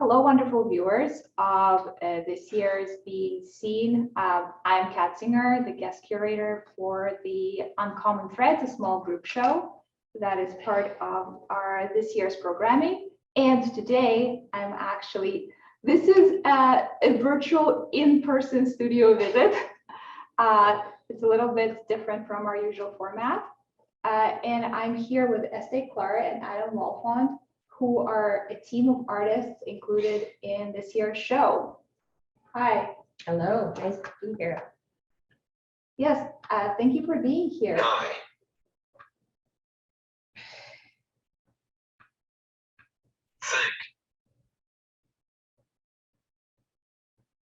Hello, wonderful viewers of this year's Being Seen. I'm Kat Singer, the guest curator for the Uncommon Threads, a small group show that is part of our this year's programming. And today this is a virtual in-person studio visit. It's a little bit different from our usual format. And I'm here with Estée, Klar, and Wolfond, who are a team of artists included in this year's show. Hi. Hello, nice to be here. Yes, thank you for being here. Hi. Thank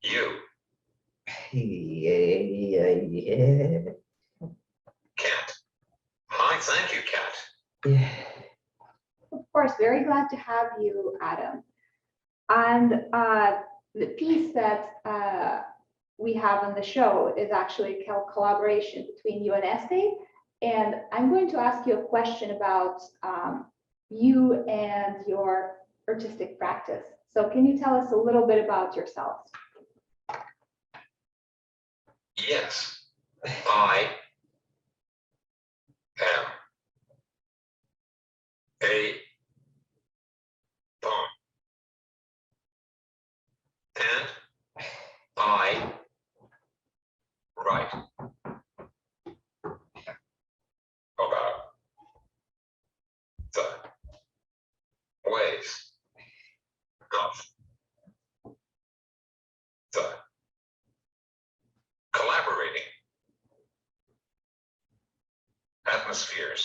you. Yeah. Cat. Hi, thank you, Cat. Yeah. Of course, very glad to have you, Adam. And the piece that we have on the show is actually a collaboration between you and Estée. And I'm going to ask you a question about you and your artistic practice. So can you tell us a little bit about yourselves? Yes, I am a poem. And I write about the ways of the collaborating atmospheres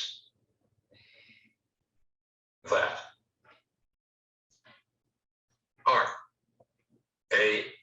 that are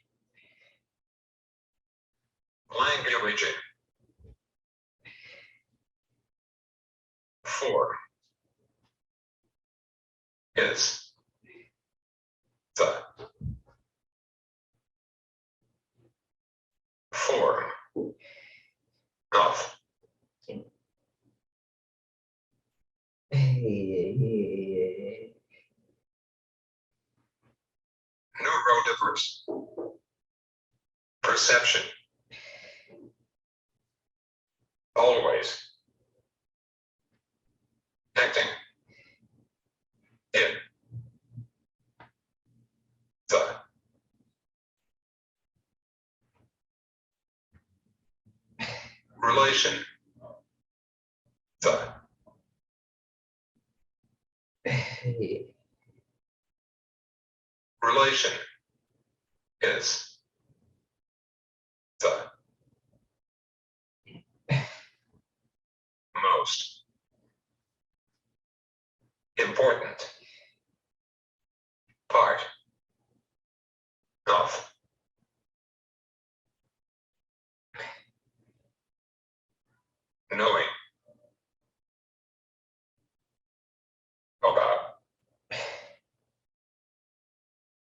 a languaging form is the form of neurodiverse perception, always acting in the relation, the relation is the most important part of knowing about our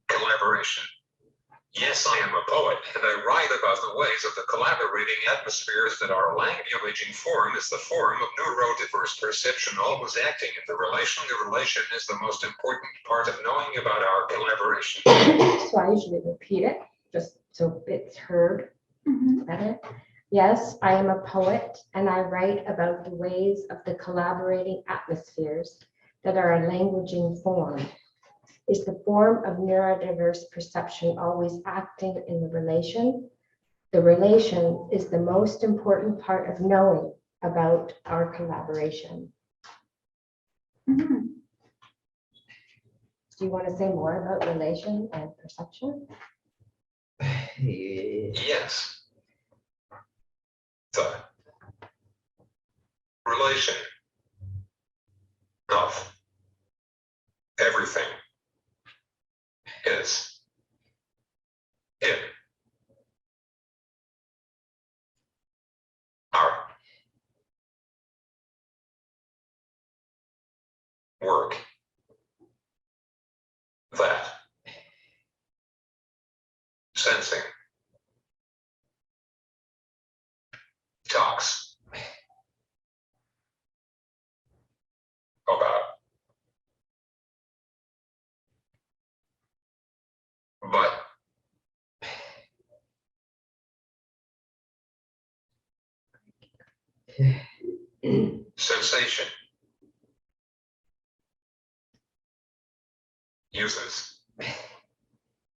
collaboration. Yes, I am a poet, and I write about the ways of the collaborating atmospheres that our languaging form is the form of neurodiverse perception, always acting in the relation. The relation is the most important part of knowing about our collaboration. So I usually repeat it just so it's heard better. Yes, I am a poet, and I write about the ways of the collaborating atmospheres that are a languaging form. Is the form of neurodiverse perception always acting in the relation? The relation is the most important part of knowing about our collaboration. Mm-hmm. Do you want to say more about relation and perception? Yes. The relation of everything is in our work that sensing talks about. But sensation uses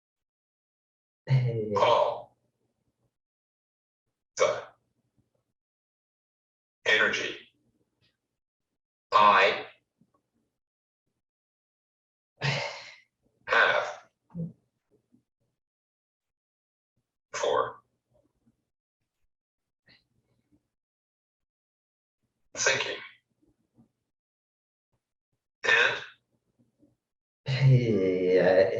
all the energy I have for thinking and it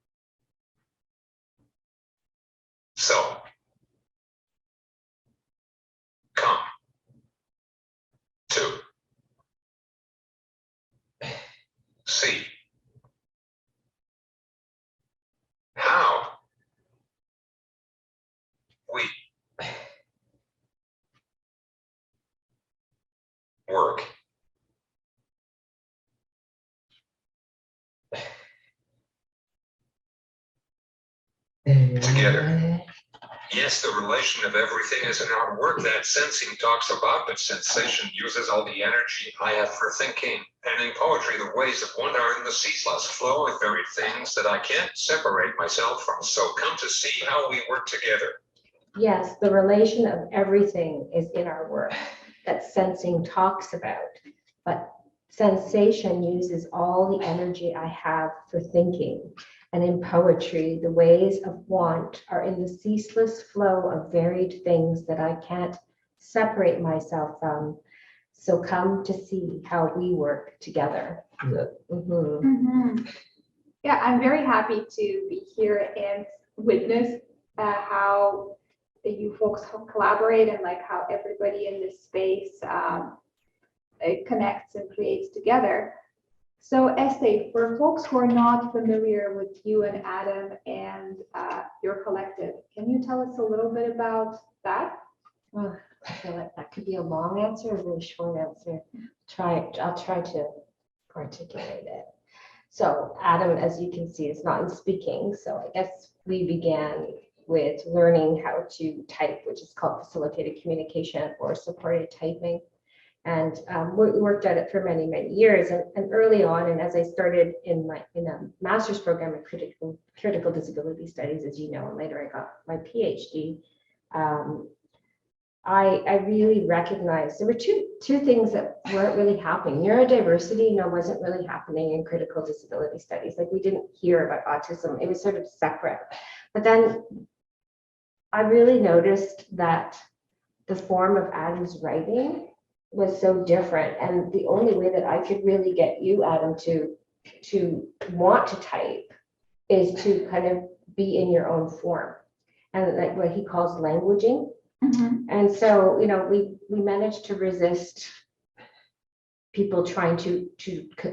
poetry, the ways of want are in the ceaseless flow of very things that I can't separate myself from. So come to see how we work together. Yes, the relation of everything is in our work that sensing talks about, but sensation uses all the energy I have for thinking. And in poetry, the ways of one are in the ceaseless flow of very things that I can't separate myself from. So come to see how we work together. Yes, the relation of everything is in our work that sensing talks about, but sensation uses all the energy I have for thinking. And in poetry, the ways of want are in the ceaseless flow of varied things that I can't separate myself from. So come to see how we work together. Yeah, I'm very happy to be here and witness how you folks collaborate and like how everybody in this space connects and creates together. So Estée, for folks who are not familiar with you and Adam and your collective, can you tell us a little bit about that? Well, I feel like that could be a long answer or a really short answer. I'll try to articulate it. So Adam, as you can see, is not in speaking. So I guess we began with learning how to type, which is called facilitated communication or supported typing. And we worked at it for many, many years. And early on, and as I started in a master's program in critical disability studies, as you know, and later I got my PhD, I really recognized there were two things that weren't really happening. Neurodiversity, wasn't really happening in critical disability studies. Like we didn't hear about autism. It was sort of separate. But then I really noticed that the form of Adam's writing was so different. And the only way that I could really get you, Adam, to want to type is to kind of be in your own form. And like what he calls languaging. And so, we managed to resist people trying to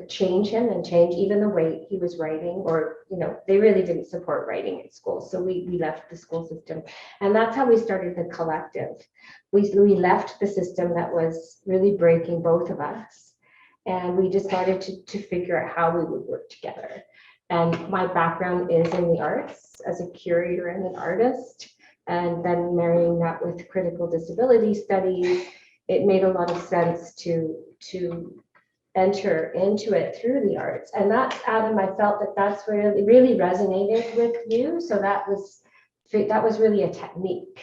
change him and change even the way he was writing, or, they really didn't support writing in school. So we left the school system, and that's how we started the collective. We left the system that was really breaking both of us. And we decided to figure out how we would work together. And my background is in the arts as a curator and an artist. And then marrying that with critical disability studies, it made a lot of sense to enter into it through the arts. And that's, Adam, I felt that that's really resonated with you. So that was really a technique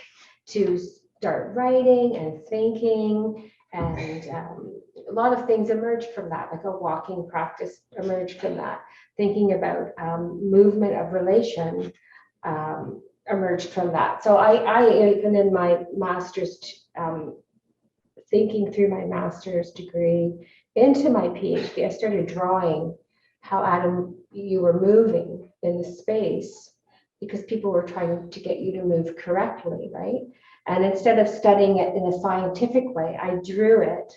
to start writing and thinking, and a lot of things emerged from that, like a walking practice emerged from that. Thinking about movement of relation emerged from that. So I even in my master's, thinking through my master's degree into my PhD, I started drawing how, Adam, you were moving in the space because people were trying to get you to move correctly, right? And instead of studying it in a scientific way, I drew it,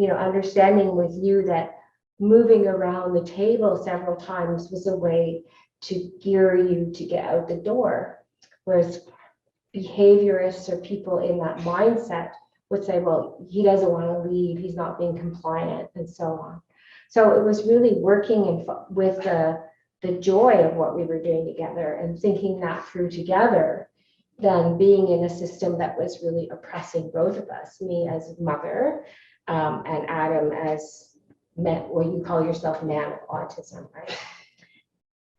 understanding with you that moving around the table several times was a way to gear you to get out the door. Whereas behaviorists or people in that mindset would say, well, he doesn't want to leave, he's not being compliant, and so on. So it was really working with the joy of what we were doing together and thinking that through together, than being in a system that was really oppressing both of us, me as mother, and Adam as what you call yourself, man with autism, right?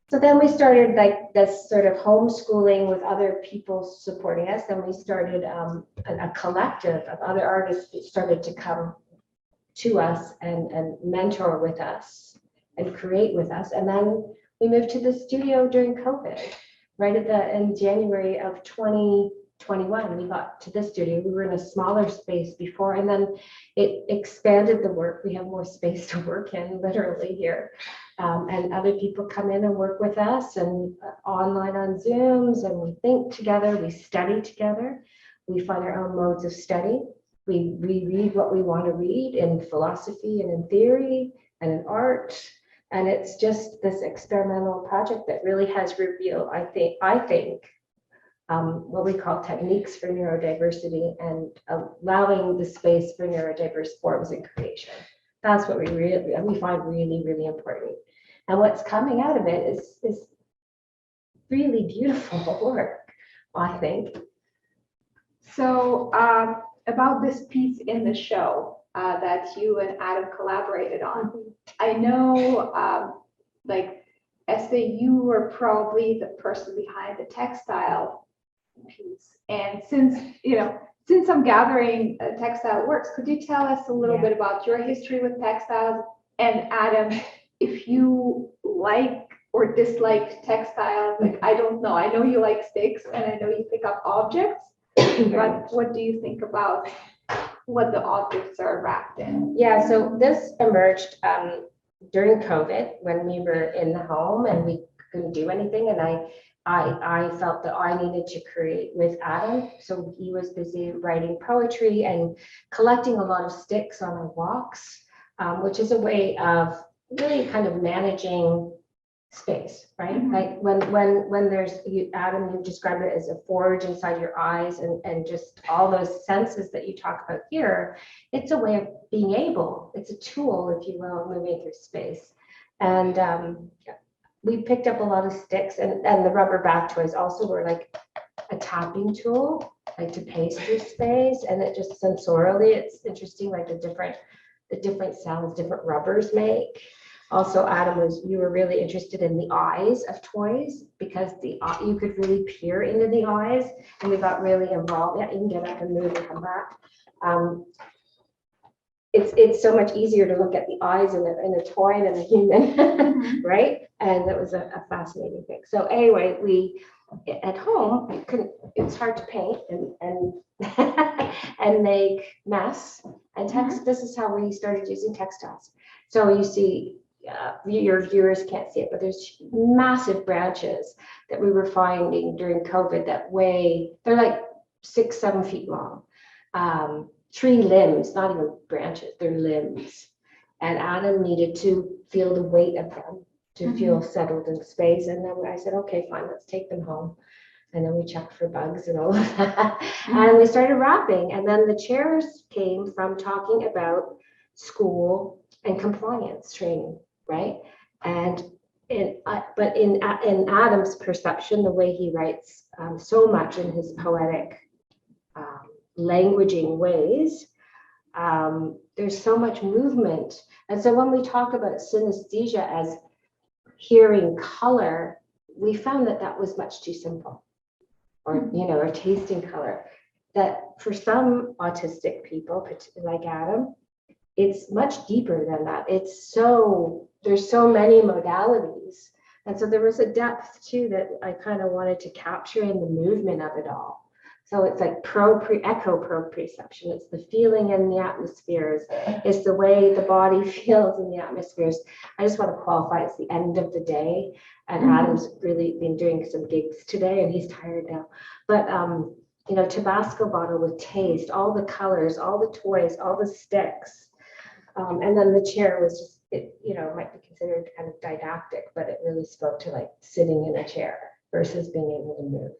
So then we started like this sort of homeschooling with other people supporting us. Then we started a collective of other artists that started to come to us and mentor with us and create with us. And then we moved to the studio during COVID, right in January of 2021. We got to the studio. We were in a smaller space before, and then it expanded the work. We have more space to work in, literally here. And other people come in and work with us, and online on Zooms, and we think together, we study together, we find our own modes of study. We read what we want to read in philosophy and in theory and in art. And it's just this experimental project that really has revealed, I think, what we call techniques for neurodiversity and allowing the space for neurodiverse forms and creation. That's what we find really, really important. And what's coming out of it is really beautiful work, I think. So about this piece in the show that you and Adam collaborated on, I know, like Estée, you were probably the person behind the textile piece. And since I'm gathering textile works, could you tell us a little bit about your history with textiles? And Adam, if you like or dislike textiles, like, I don't know. I know you like sticks and I know you pick up objects, but what do you think about what the objects are wrapped in? Yeah, so this emerged during COVID when we were in the home and we couldn't do anything. And I felt that I needed to create with Adam. So he was busy writing poetry and collecting a lot of sticks on our walks, which is a way of really kind of managing space, right? Mm-hmm. Like when there's, Adam, you described it as a forge inside your eyes and just all those senses that you talk about here. It's a way of being able, it's a tool, if you will, moving through space. And we picked up a lot of sticks, and the rubber bath toys also were like a tapping tool, like to pace through space. And it just sensorially, it's interesting, like the different sounds different rubbers make. Also, Adam, you were really interested in the eyes of toys because you could really peer into the eyes, and we got really involved. Yeah, you can get up and move and come back. It's so much easier to look at the eyes in a toy than a human, right? And that was a fascinating thing. So anyway, we at home it's hard to paint and and make mess and text. This is how we started using textiles. So you see. Your viewers can't see it, but there's massive branches that we were finding during COVID they're like 6-7 feet long. Tree limbs, not even branches, they're limbs. And Adam needed to feel the weight of them to feel settled in space. And then I said, okay, fine, let's take them home. And then we checked for bugs and all of that. And we started wrapping. And then the chairs came from talking about school, and compliance training, right? And but in Adam's perception, the way he writes so much in his poetic languaging ways, there's so much movement. And so when we talk about synesthesia as hearing color, we found that that was much too simple, or or tasting color. That for some autistic people, like Adam, it's much deeper than that. There's so many modalities. And so there was a depth too that I kind of wanted to capture in the movement of it all. So it's like echo-proprioception. It's the feeling in the atmospheres. It's the way the body feels in the atmospheres. I just want to qualify, it's the end of the day. And Adam's really been doing some gigs today and he's tired now. But Tabasco bottle with taste, all the colors, all the toys, all the sticks. And then the chair was just, it might be considered kind of didactic, but it really spoke to like sitting in a chair versus being able to move.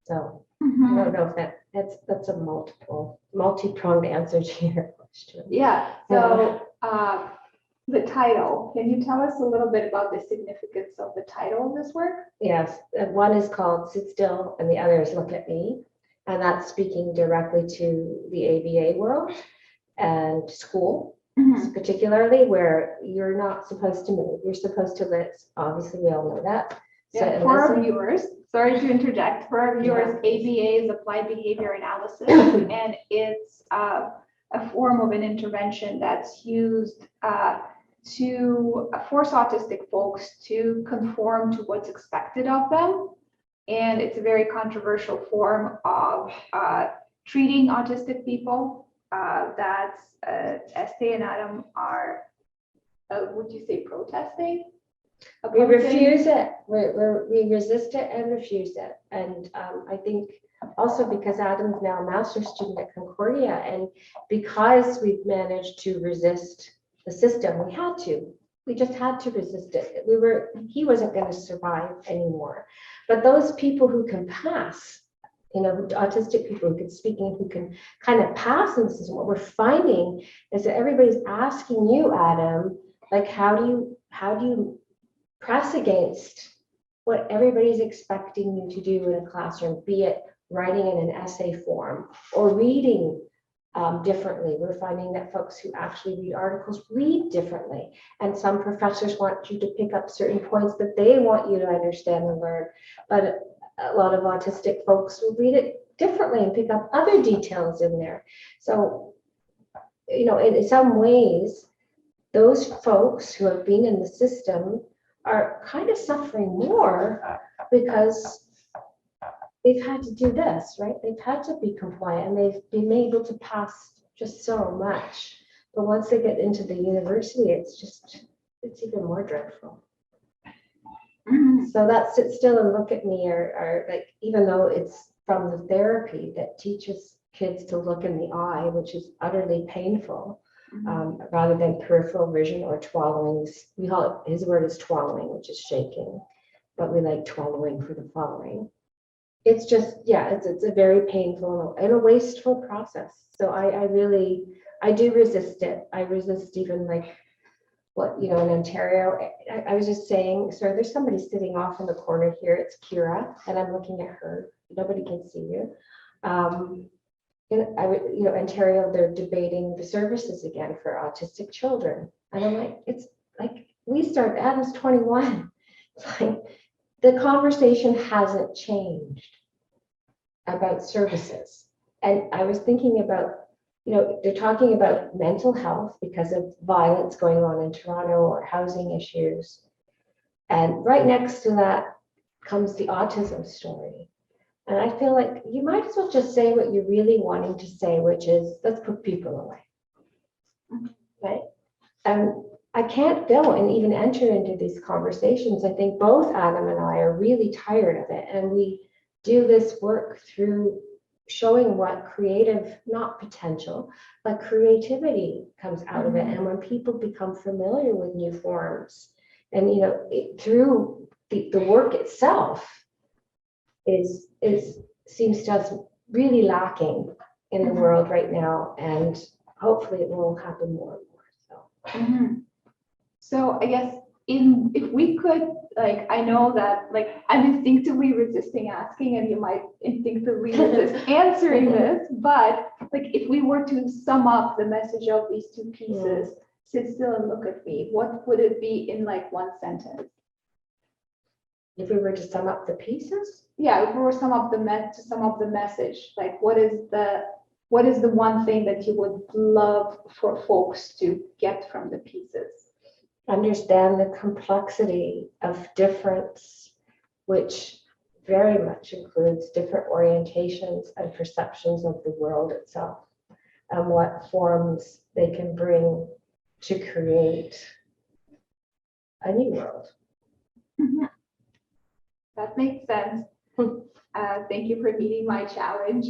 So I don't know if that's a multi-pronged answer to your question. Yeah. So the title, can you tell us a little bit about the significance of the title of this work? Yes, one is called Sit Still and the other is Look at Me. And that's speaking directly to the ABA world and school, particularly where you're not supposed to move. You're supposed to let, obviously we all know that. Yeah, for our viewers, sorry to interject, for our viewers, ABA is Applied Behavior Analysis, and it's a form of an intervention that's used to force autistic folks to conform to what's expected of them. And it's a very controversial form of treating autistic people. That's Estée and Adam are, would you say protesting? We refuse it. We resist it and refuse it. And I think also because Adam's now a master's student at Concordia, and because we've managed to resist the system, we just had to resist it. He wasn't going to survive anymore. But those people who can pass, autistic people who can speak and who can kind of pass in the system, what we're finding is that everybody's asking you, Adam, like, how do you press against what everybody's expecting you to do in a classroom, be it writing in an essay form or reading differently. We're finding that folks who actually read articles read differently. And some professors want you to pick up certain points that they want you to understand and learn. But a lot of autistic folks will read it differently and pick up other details in there. So, in some ways, those folks who have been in the system are kind of suffering more because they've had to do this, right? They've had to be compliant and they've been able to pass just so much. But once they get into the university, it's even more dreadful. So that Sit Still and Look at Me are like, even though it's from the therapy that teaches kids to look in the eye, which is utterly painful, rather than peripheral vision or twallowing. We call it, his word is twallowing, which is shaking, but we like twallowing for the following. It's just, it's a very painful and a wasteful process. So I do resist it. I resist even like what, in Ontario, I was just saying, sorry, there's somebody sitting off in the corner here. It's Kira, and I'm looking at her. Nobody can see you. Ontario, they're debating the services again for autistic children. And I'm like, it's like, Adam's 21. It's like, the conversation hasn't changed about services. And I was thinking about, they're talking about mental health because of violence going on in Toronto or housing issues. And right next to that comes the autism story. And I feel like you might as well just say what you're really wanting to say, which is, let's put people away, right? And I can't go and even enter into these conversations. I think both Adam and I are really tired of it. And we do this work through showing what creative, not potential, but creativity comes out of it. And when people become familiar with new forms and, through the work itself seems to us really lacking in the world right now. And hopefully it will happen more. Mhm. So I guess if we could, like, I know that, like, I'm instinctively resisting asking, and you might instinctively resist answering this, but like, if we were to sum up the message of these two pieces, sit still and look at me, what would it be in like one sentence? If we were to sum up the pieces, Yeah, if we were to sum up the message, like, what is the one thing that you would love for folks to get from the pieces? understand the complexity of difference, which very much includes different orientations and perceptions of the world itself, and what forms they can bring to create a new world. That makes sense. Thank you for meeting my challenge.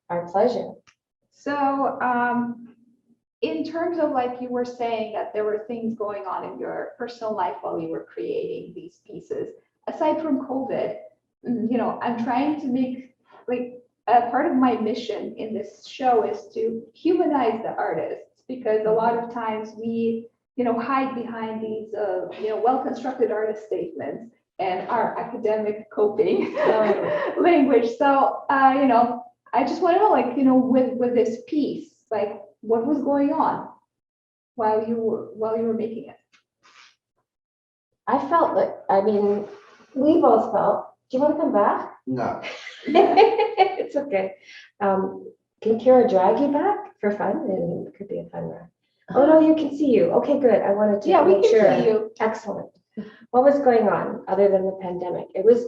Our pleasure. So, in terms of, like, you were saying that there were things going on in your personal life while you were creating these pieces, aside from COVID, I'm trying to make, like, a part of my mission in this show is to humanize the artists, because a lot of times we, hide behind these, well-constructed artist statements and our academic coping language. So, I just want to know, like, with this piece, like, what was going on while you were making it? I felt like, we both felt, do you want to come back? No. It's okay. Can Kira drag you back for fun? And it could be a fun ride. Oh, no, you can see you. Okay, good. I wanted to We make can sure. see you. Excellent. What was going on other than the pandemic?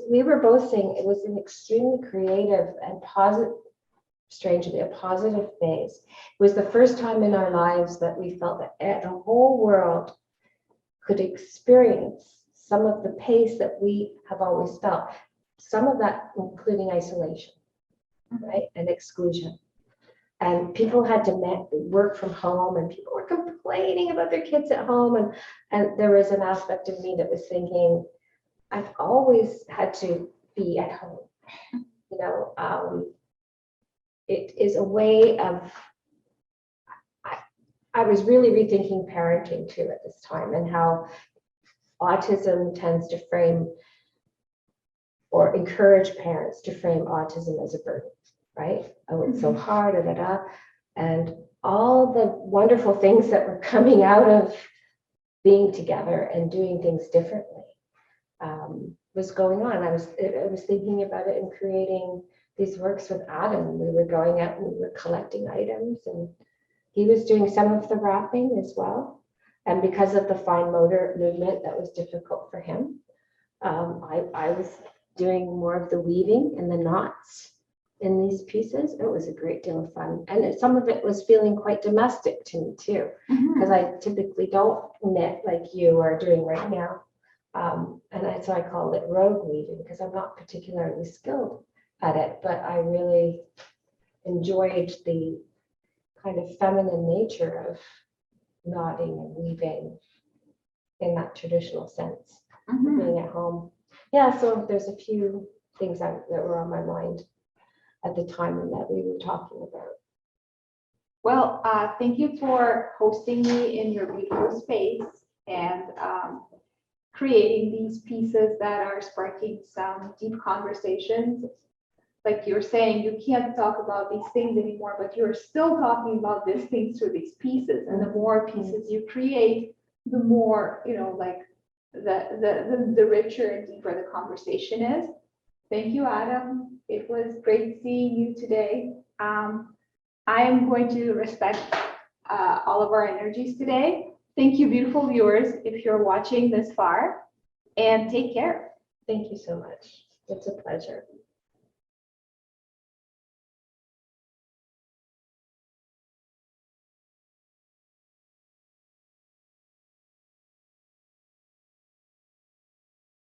We were both saying it was an extremely creative and positive, strangely, a positive phase. It was the first time in our lives that we felt that the whole world could experience some of the pace that we have always felt. Some of that including isolation, right, and exclusion. And people had to work from home, and people were complaining about their kids at home. And there was an aspect of me that was thinking, I've always had to be at home. It is a way of, I was really rethinking parenting too at this time, and how autism tends to frame or encourage parents to frame autism as a burden, right? Oh, it's so hard, and all the wonderful things that were coming out of being together and doing things differently was going on. I was thinking about it and creating these works with Adam. We were going out and we were collecting items, and he was doing some of the wrapping as well. And because of the fine motor movement, that was difficult for him. I was doing more of the weaving and the knots in these pieces. It was a great deal of fun. And some of it was feeling quite domestic to me too, because I typically don't knit like you are doing right now. So I call it rogue weaving, because I'm not particularly skilled at it, but I really enjoyed the kind of feminine nature of knotting and weaving in that traditional sense, being at home. Yeah, so there's a few things that were on my mind at the time and that we were talking about. Well, thank you for hosting me in your beautiful space and creating these pieces that are sparking some deep conversations. Like you're saying, you can't talk about these things anymore, but you're still talking about these things through these pieces. And the more pieces you create, the more, like the richer and deeper the conversation is. Thank you, Adam. It was great seeing you today. I am going to respect all of our energies today. Thank you, beautiful viewers, if you're watching this far, and take care. Thank you so much. It's a pleasure.